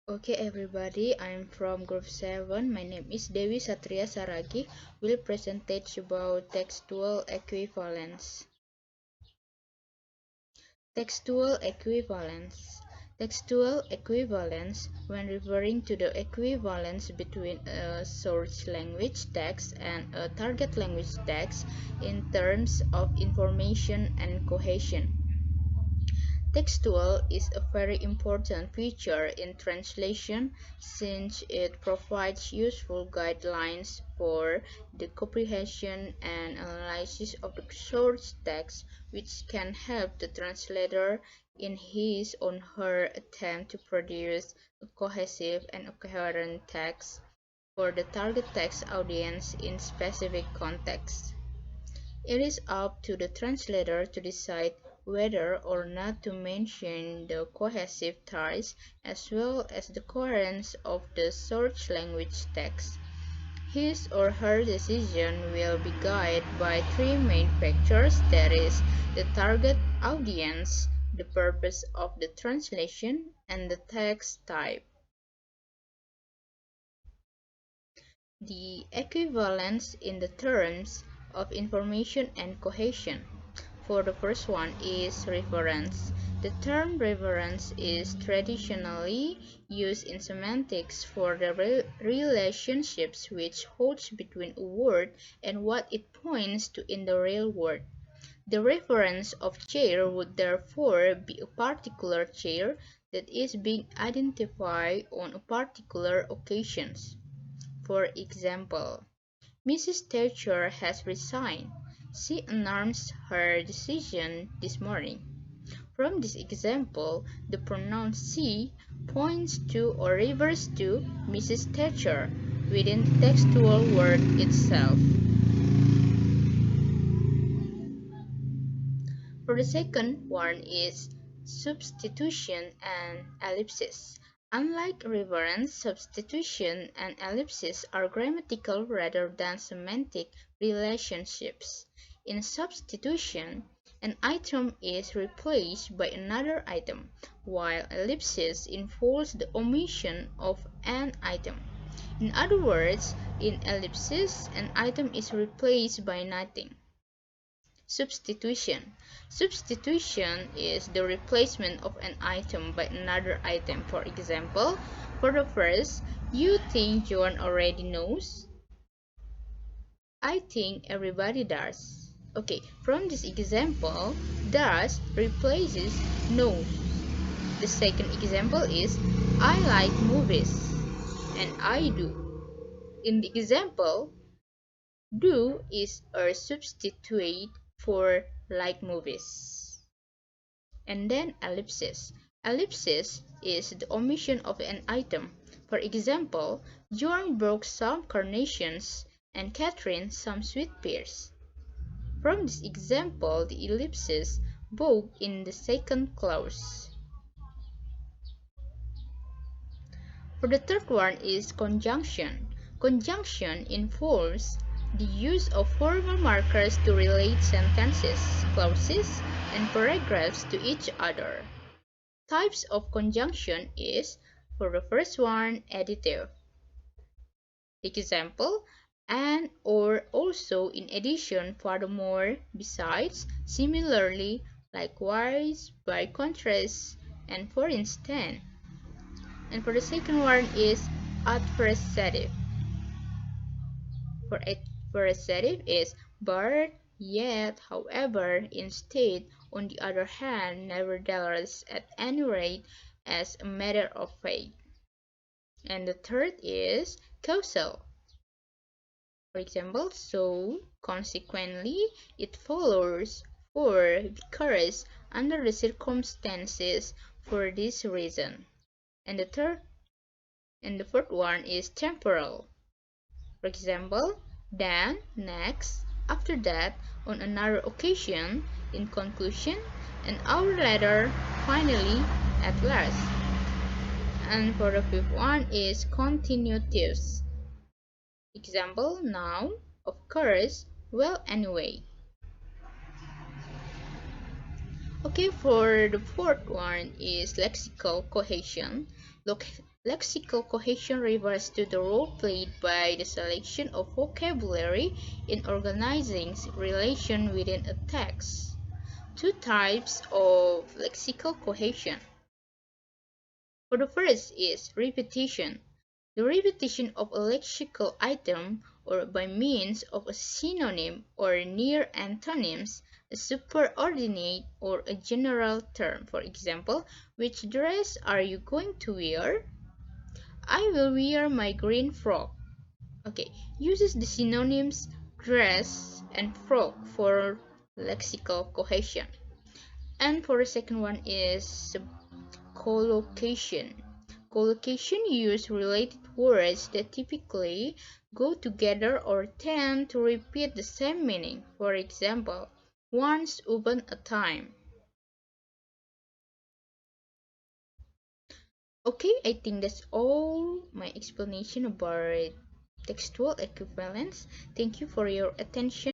Okay everybody, I'm from group 7. My name is Dewi Satria Saragi. Will present about textual equivalence. Textual equivalence. Textual equivalence, when referring to the equivalence between a source language text and a target language text in terms of information and cohesion. Textual is a very important feature in translation since it provides useful guidelines for the comprehension and analysis of the source text, which can help the translator in his or her attempt to produce a cohesive and coherent text for the target text audience in specific contexts. It is up to the translator to decide whether or not to mention the cohesive ties as well as the coherence of the source language text. His or her decision will be guided by three main factors, that is, the target audience, the purpose of the translation, and the text type. The equivalence in the terms of information and cohesion. For the first one is reference. The term reference is traditionally used in semantics for the relationships which holds between a word and what it points to in the real world. The reference of chair would therefore be a particular chair that is being identified on a particular occasions. For example, Mrs. Thatcher has resigned. She announced her decision this morning. From this example, the pronoun she points to or refers to Mrs. Thatcher within the textual word itself. For the second one is substitution and ellipsis. Unlike reference, substitution and ellipsis are grammatical rather than semantic relationships. In substitution, an item is replaced by another item, while ellipsis involves the omission of an item. In other words, in ellipsis, an item is replaced by nothing. Substitution. Substitution is the replacement of an item by another item. For example, for the first, you think John already knows? I think everybody does. Okay, from this example, does replaces knows. The second example is I like movies and I do. In the example, do is a substitute for like movies. And then ellipsis. Ellipsis is the omission of an item. For example, John broke some carnations and Catherine some sweet pears. From this example, the ellipsis broke in the second clause. For the third one is conjunction. Conjunction involves the use of formal markers to relate sentences, clauses, and paragraphs to each other. Types of conjunction is, for the first one, additive. Example, and or also in addition, furthermore, besides, similarly, likewise, by contrast, and for instance. And for the second one is adversative. For adversative is but, yet, however, instead, on the other hand, nevertheless, at any rate, as a matter of fact. And the third is causal. For example, so, consequently, it follows, for, because, under the circumstances, for this reason. And the fourth one is temporal. For example, then, next, after that, on another occasion, in conclusion, an hour later, finally, at last. And for the fifth one is continuatives. Example, now, of course, well, anyway. Okay, for the fourth one is lexical cohesion. Lexical cohesion refers to the role played by the selection of vocabulary in organizing relation within a text. Two types of lexical cohesion. For the first is repetition. The repetition of a lexical item or by means of a synonym or near antonyms, a superordinate or a general term. For example, which dress are you going to wear? I will wear my green frock. Okay, uses the synonyms dress and frock for lexical cohesion. And for the second one is collocation. Collocation use related words that typically go together or tend to repeat the same meaning. For example, once upon a time. Okay, I think that's all my explanation about textual equivalence. Thank you for your attention.